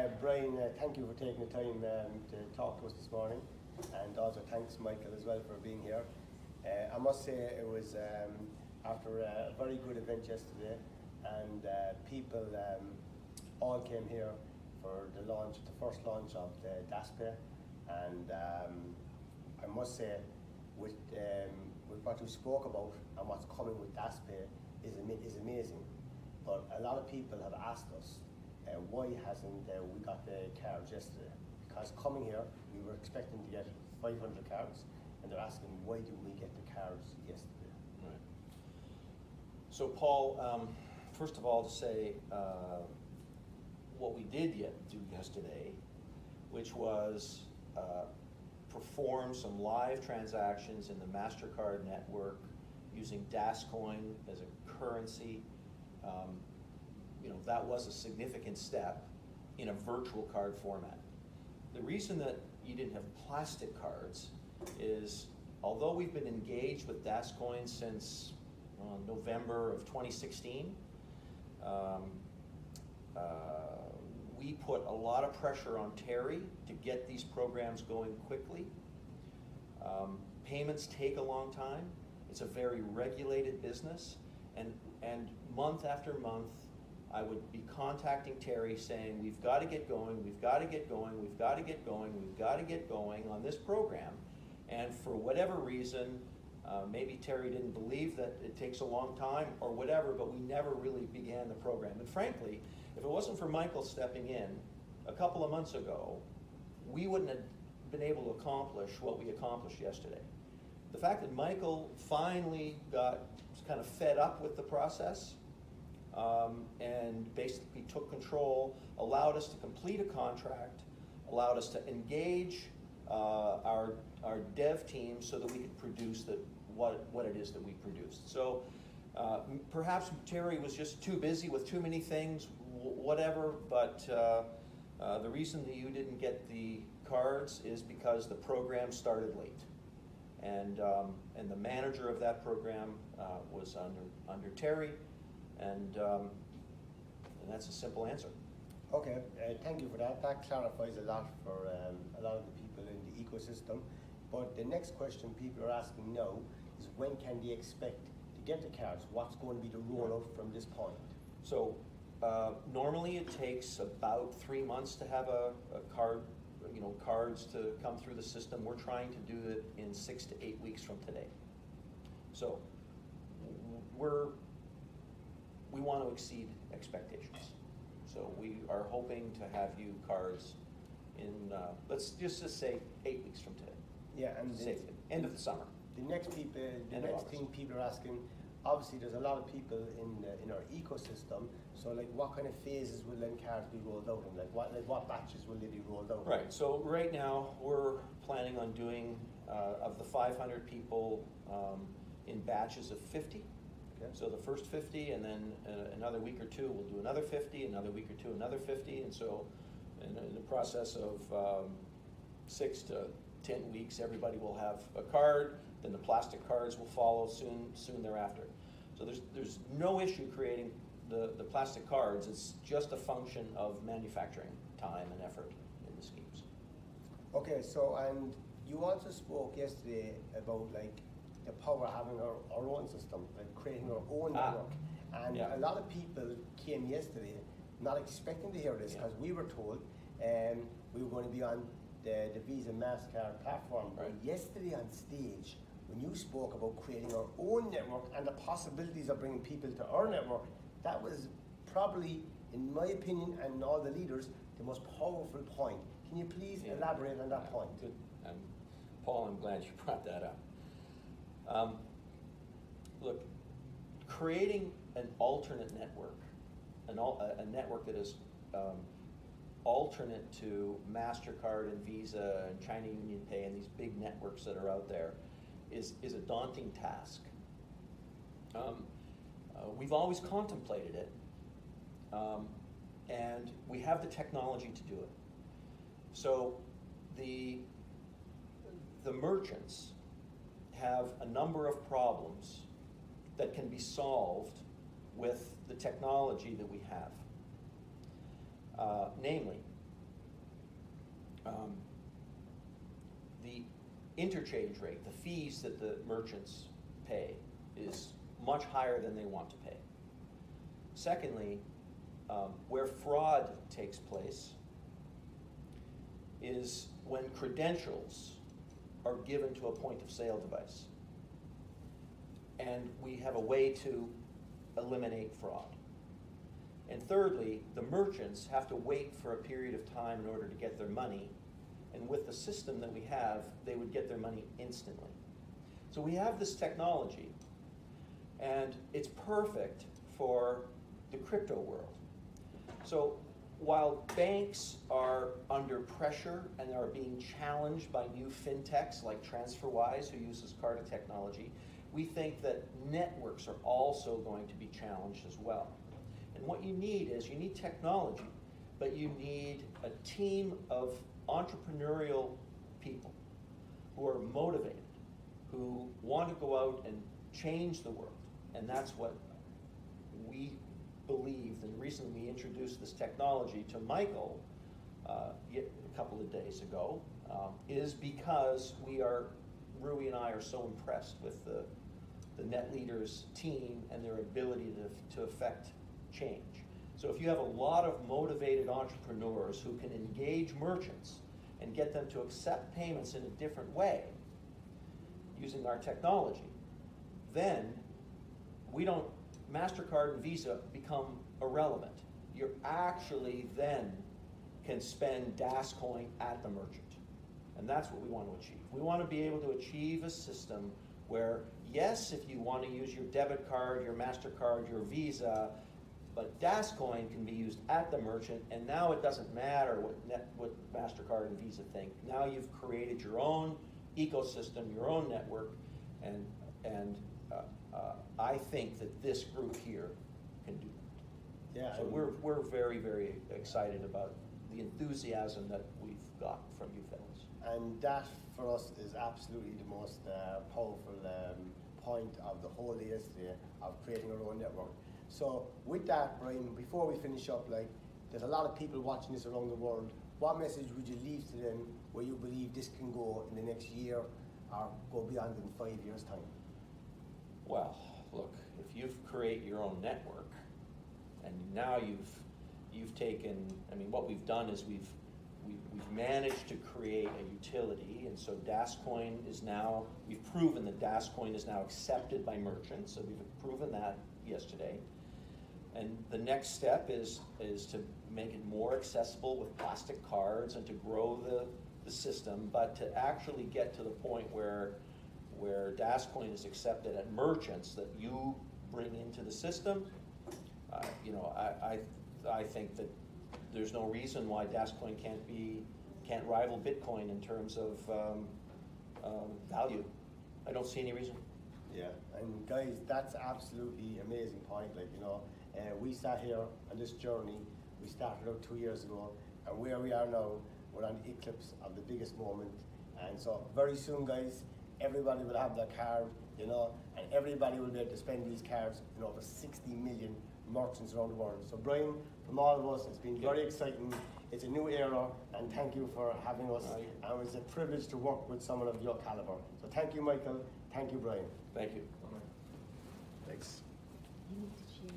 Brian, thank you for taking the time to talk to us this morning, and also thanks Michael as well for being here. I must say it was after a very good event yesterday, and people all came here for the launch, the first launch of the DasCoin, and I must say with what you spoke about and what's coming with DasCoin is amazing. But a lot of people have asked us why hasn't we got the cards yesterday? Because coming here, we were expecting to get 500 cards, and they're asking why didn't we get the cards yesterday? Right. So Paul, first of all, to say what we did do yesterday, which was perform some live transactions in the MasterCard network using DasCoin as a currency. That was a significant step in a virtual card format. The reason that you didn't have plastic cards is, although we've been engaged with DasCoin since November of 2016, we put a lot of pressure on Terry to get these programs going quickly. Payments take a long time. It's a very regulated business, and month after month, I would be contacting Terry saying, we've got to get going, we've got to get going, we've got to get going, we've got to get going on this program. And for whatever reason, maybe Terry didn't believe that it takes a long time or whatever, but we never really began the program. And frankly, if it wasn't for Michael stepping in a couple of months ago, we wouldn't have been able to accomplish what we accomplished yesterday. The fact that Michael finally got kind of fed up with the process and basically took control, allowed us to complete a contract, allowed us to engage our dev team so that we could produce what it is that we produced. So perhaps Terry was just too busy with too many things, whatever, but the reason that you didn't get the cards is because the program started late. And the manager of that program was under Terry, and that's a simple answer. Okay, thank you for that. That clarifies a lot for a lot of the people in the ecosystem. But the next question people are asking now is, when can they expect to get the cards? What's going to be the rollout from this point? So normally it takes about 3 months to have a card, cards to come through the system. We're trying to do it in 6 to 8 weeks from today. So we want to exceed expectations. So we are hoping to have you cards in, let's just say 8 weeks from today. Yeah, and safely, end of the summer. The next thing people are asking, obviously there's a lot of people in our ecosystem, so like what kind of phases will then cards be rolled out in? Like what batches will they be rolled out in? Right, so right now we're planning on doing, of the 500 people, in batches of 50. Okay. So the first 50, and then another week or two we'll do another 50, another week or two another 50, and so in the process of 6 to 10 weeks everybody will have a card, then the plastic cards will follow soon thereafter. So there's no issue creating the plastic cards. It's just a function of manufacturing time and effort in the schemes. Okay, so and you also spoke yesterday about like the power of having our own system, like creating our own network. And a lot of people came yesterday not expecting to hear this, because we were told we were going to be on the Visa MasterCard platform. Right. But yesterday on stage, when you spoke about creating our own network and the possibilities of bringing people to our network, that was probably, in my opinion and all the leaders, the most powerful point. Can you please elaborate on that point? Good. Paul, I'm glad you brought that up. Look, creating an alternate network, a network that is alternate to MasterCard and Visa and China Union Pay and these big networks that are out there is a daunting task. We've always contemplated it, and we have the technology to do it. So the merchants have a number of problems that can be solved with the technology that we have. Namely, the interchange rate, the fees that the merchants pay, is much higher than they want to pay. Secondly, where fraud takes place is when credentials are given to a point of sale device. And we have a way to eliminate fraud. And thirdly, the merchants have to wait for a period of time in order to get their money. And with the system that we have, they would get their money instantly. So we have this technology, and it's perfect for the crypto world. So while banks are under pressure and are being challenged by new fintechs like TransferWise, who uses Carta technology, we think that networks are also going to be challenged as well. And what you need is, you need technology, but you need a team of entrepreneurial people who are motivated, who want to go out and change the world. And that's what we believed, and recently we introduced this technology to Michael a couple of days ago, is because Rui and I are so impressed with the Net Leaders team and their ability to affect change. So if you have a lot of motivated entrepreneurs who can engage merchants and get them to accept payments in a different way using our technology, then MasterCard and Visa become irrelevant. You actually then can spend DasCoin at the merchant. And that's what we want to achieve. We want to be able to achieve a system where, yes, if you want to use your debit card, your MasterCard, your Visa, but DasCoin can be used at the merchant, and now it doesn't matter what MasterCard and Visa think. Now you've created your own ecosystem, your own network, and I think that this group here can do that. Yeah. So we're very, very excited about the enthusiasm that we've got from you fellows. And that, for us, is absolutely the most powerful point of the whole yesterday of creating our own network. So with that, Brian, before we finish up, there's a lot of people watching this around the world. What message would you leave to them where you believe this can go in the next year or go beyond in 5 years' time? Well, look, if you create your own network, and now you've taken, what we've done is we've managed to create a utility, and so DasCoin is now, we've proven that DasCoin is now accepted by merchants, so we've proven that yesterday. And the next step is to make it more accessible with plastic cards and to grow the system, but to actually get to the point where DasCoin is accepted at merchants that you bring into the system. I think that there's no reason why DasCoin can't rival Bitcoin in terms of value. I don't see any reason. Yeah, and guys, that's absolutely amazing point. We sat here on this journey. We started out 2 years ago, and where we are now, we're on the eclipse of the biggest moment. And so very soon, guys, everybody will have their card, and everybody will be able to spend these cards in over 60 million merchants around the world. So Brian, from all of us, it's been very exciting. It's a new era, and thank you for having us. And it's a privilege to work with someone of your caliber. So thank you, Michael. Thank you, Brian. Thank you. Thanks. You need to share.